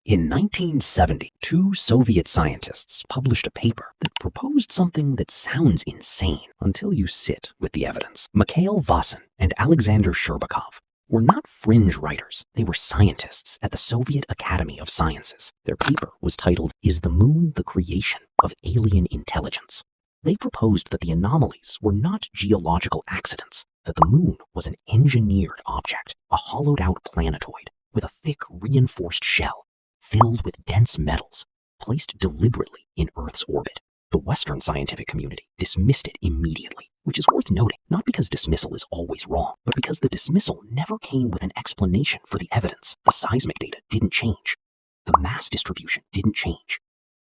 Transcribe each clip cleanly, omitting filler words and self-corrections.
In 1970, two Soviet scientists published a paper that proposed something that sounds insane until you sit with the evidence. Mikhail Vasin and Alexander Sherbakov were not fringe writers. They were scientists at the Soviet Academy of Sciences. Their paper was titled, "Is the Moon the Creation of Alien Intelligence?" They proposed that the anomalies were not geological accidents, that the moon was an engineered object, a hollowed-out planetoid with a thick, reinforced shell filled with dense metals, placed deliberately in Earth's orbit. The Western scientific community dismissed it immediately, which is worth noting, not because dismissal is always wrong, but because the dismissal never came with an explanation for the evidence. The seismic data didn't change. The mass distribution didn't change.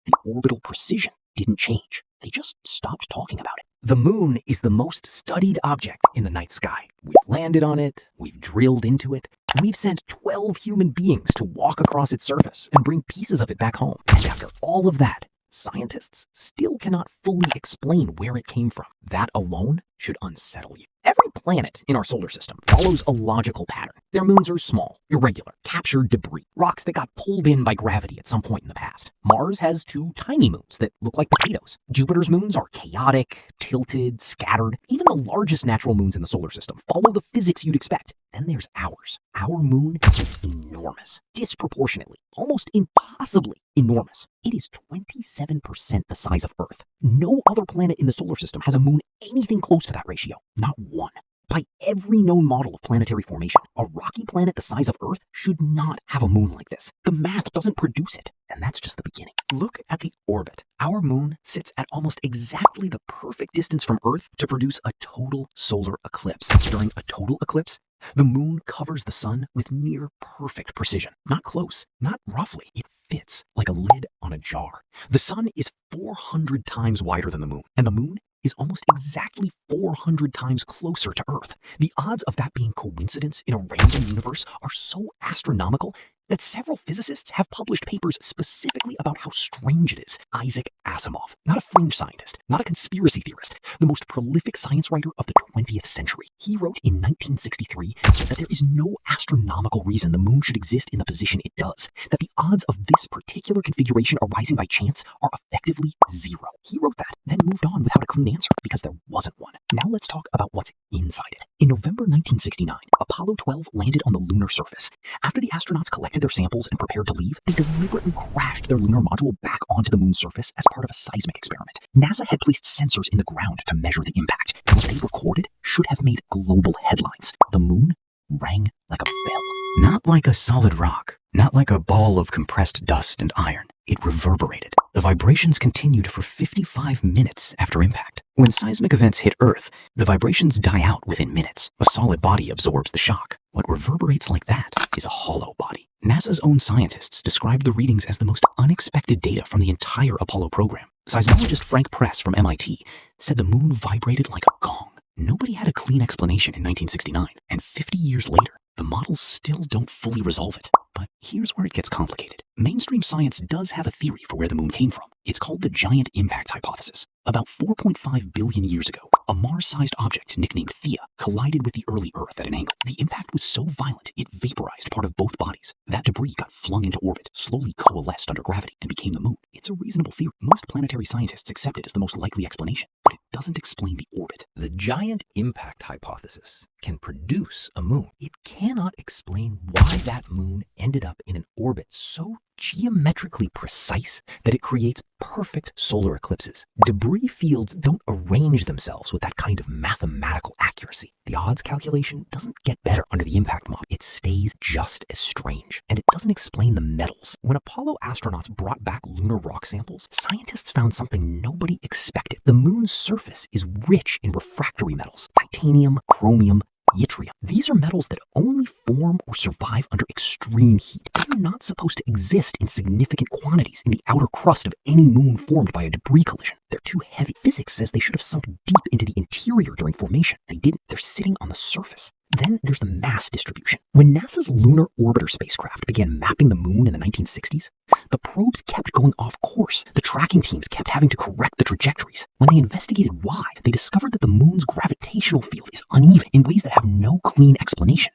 The orbital precision didn't change. They just stopped talking about it. The moon is the most studied object in the night sky. We've landed on it, we've drilled into it, we've sent 12 human beings to walk across its surface and bring pieces of it back home. And after all of that, scientists still cannot fully explain where it came from. That alone should unsettle you. Every planet in our solar system follows a logical pattern. Their moons are small, irregular, captured debris, rocks that got pulled in by gravity at some point in the past. Mars has two tiny moons that look like potatoes. Jupiter's moons are chaotic, tilted, scattered. Even the largest natural moons in the solar system follow the physics you'd expect. Then there's ours. Our moon is enormous, disproportionately, almost impossibly enormous. It is 27% the size of Earth. No other planet in the solar system has a moon anything close to that ratio. Not one. By every known model of planetary formation, a rocky planet the size of Earth should not have a moon like this. The math doesn't produce it, and that's just the beginning. Look at the orbit. Our moon sits at almost exactly the perfect distance from Earth to produce a total solar eclipse. During a total eclipse, the moon covers the sun with near perfect precision. Not close, not roughly. It fits like a lid on a jar. The sun is 400 times wider than the moon, and the moon is almost exactly 400 times closer to Earth. The odds of that being coincidence in a random universe are so astronomical that several physicists have published papers specifically about how strange it is. Isaac Asimov, not a fringe scientist, not a conspiracy theorist, the most prolific science writer of the 20th century. He wrote in 1963 that there is no astronomical reason the moon should exist in the position it does, that the odds of this particular configuration arising by chance are effectively zero. He wrote that, then moved on without a clean answer because there wasn't one. Now let's talk about what's inside it. In November 1969, Apollo 12 landed on the lunar surface. After the astronauts collected their samples and prepared to leave, they deliberately crashed their lunar module back onto the moon's surface as part of a seismic experiment. NASA had placed sensors in the ground to measure the impact. What they recorded should have made global headlines. The moon rang like a bell. Not like a solid rock, not like a ball of compressed dust and iron. It reverberated. The vibrations continued for 55 minutes after impact. When seismic events hit Earth, the vibrations die out within minutes. A solid body absorbs the shock. What reverberates like that is a hollow body. NASA's own scientists described the readings as the most unexpected data from the entire Apollo program. Seismologist Frank Press from MIT said the moon vibrated like a gong. Nobody had a clean explanation in 1969, and 50 years later, the models still don't fully resolve it. But here's where it gets complicated. Mainstream science does have a theory for where the moon came from. It's called the giant impact hypothesis. About 4.5 billion years ago, a Mars-sized object nicknamed Theia collided with the early Earth at an angle. The impact was so violent, it vaporized part of both bodies. That debris got flung into orbit, slowly coalesced under gravity, and became the moon. It's a reasonable theory. Most planetary scientists accept it as the most likely explanation, but it doesn't explain the orbit. The giant impact hypothesis can produce a moon. It cannot explain why that moon ended up in an orbit so geometrically precise that it creates perfect solar eclipses. Debris fields don't arrange themselves with that kind of mathematical accuracy. The odds calculation doesn't get better under the impact model. It stays just as strange. And it doesn't explain the metals. When Apollo astronauts brought back lunar rock samples, scientists found something nobody expected. The moon's surface is rich in refractory metals: titanium, chromium, yttrium. These are metals that only form or survive under extreme heat. They're not supposed to exist in significant quantities in the outer crust of any moon formed by a debris collision. They're too heavy. Physics says they should have sunk deep into the interior during formation. They didn't. They're sitting on the surface. Then there's the mass distribution. When NASA's Lunar Orbiter spacecraft began mapping the moon in the 1960s, the probes kept going off course. The tracking teams kept having to correct the trajectories. When they investigated why, they discovered that the moon's gravitational field is uneven in ways that have no clean explanation.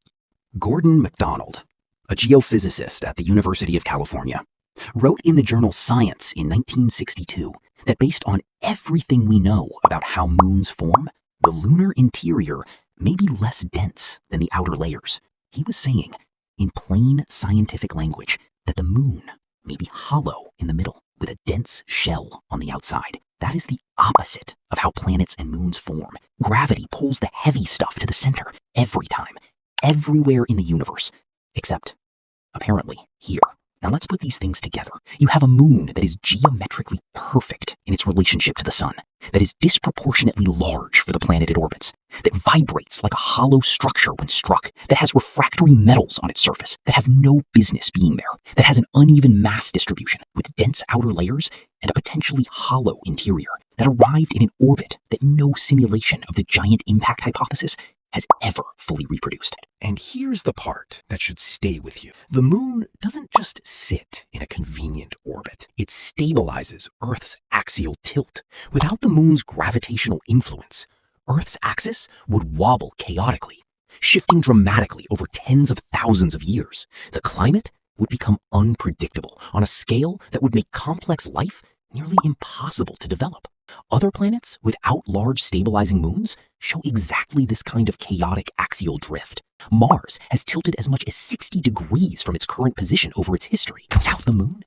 Gordon MacDonald, a geophysicist at the University of California, wrote in the journal Science in 1962 that based on everything we know about how moons form, the lunar interior may be less dense than the outer layers. He was saying, in plain scientific language, that the moon may be hollow in the middle with a dense shell on the outside. That is the opposite of how planets and moons form. Gravity pulls the heavy stuff to the center every time, everywhere in the universe, except, apparently, here. Now let's put these things together. You have a moon that is geometrically perfect in its relationship to the sun, that is disproportionately large for the planet it orbits, that vibrates like a hollow structure when struck, that has refractory metals on its surface that have no business being there, that has an uneven mass distribution with dense outer layers and a potentially hollow interior, that arrived in an orbit that no simulation of the giant impact hypothesis has ever fully reproduced. And here's the part that should stay with you. The moon doesn't just sit in a convenient orbit. It stabilizes Earth's axial tilt. Without the moon's gravitational influence, Earth's axis would wobble chaotically, shifting dramatically over tens of thousands of years. The climate would become unpredictable on a scale that would make complex life nearly impossible to develop. Other planets without large stabilizing moons show exactly this kind of chaotic axial drift. Mars has tilted as much as 60 degrees from its current position over its history. Without the moon,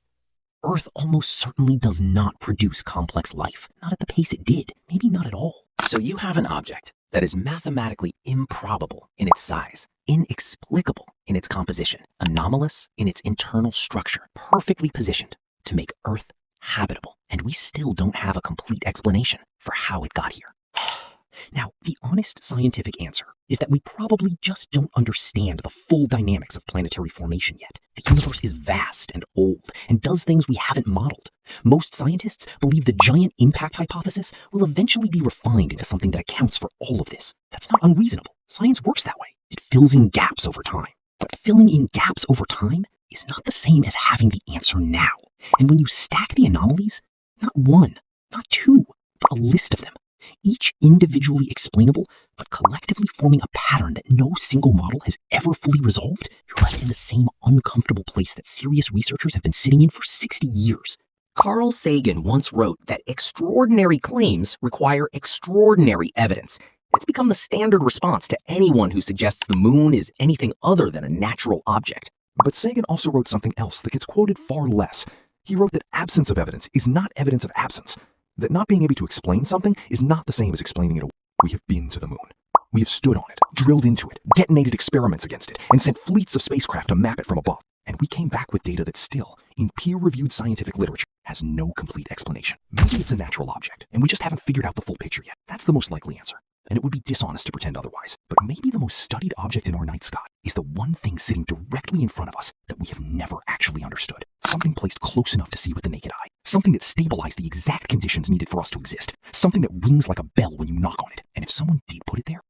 Earth almost certainly does not produce complex life. Not at the pace it did, maybe not at all. So you have an object that is mathematically improbable in its size, inexplicable in its composition, anomalous in its internal structure, perfectly positioned to make Earth habitable, and we still don't have a complete explanation for how it got here. Now, the honest scientific answer is that we probably just don't understand the full dynamics of planetary formation yet. The universe is vast and old and does things we haven't modeled. Most scientists believe the giant impact hypothesis will eventually be refined into something that accounts for all of this. That's not unreasonable. Science works that way. It fills in gaps over time. But filling in gaps over time is not the same as having the answer now. And when you stack the anomalies, not one, not two, but a list of them, each individually explainable, but collectively forming a pattern that no single model has ever fully resolved, you're left in the same uncomfortable place that serious researchers have been sitting in for 60 years. Carl Sagan once wrote that extraordinary claims require extraordinary evidence. It's become the standard response to anyone who suggests the moon is anything other than a natural object. But Sagan also wrote something else that gets quoted far less. He wrote that absence of evidence is not evidence of absence. That not being able to explain something is not the same as explaining it away. We have been to the moon. We have stood on it, drilled into it, detonated experiments against it, and sent fleets of spacecraft to map it from above. And we came back with data that still, in peer-reviewed scientific literature, has no complete explanation. Maybe it's a natural object, and we just haven't figured out the full picture yet. That's the most likely answer. And it would be dishonest to pretend otherwise. But maybe the most studied object in our night sky is the one thing sitting directly in front of us that we have never actually understood. Something placed close enough to see with the naked eye. Something that stabilized the exact conditions needed for us to exist. Something that rings like a bell when you knock on it. And if someone did put it there,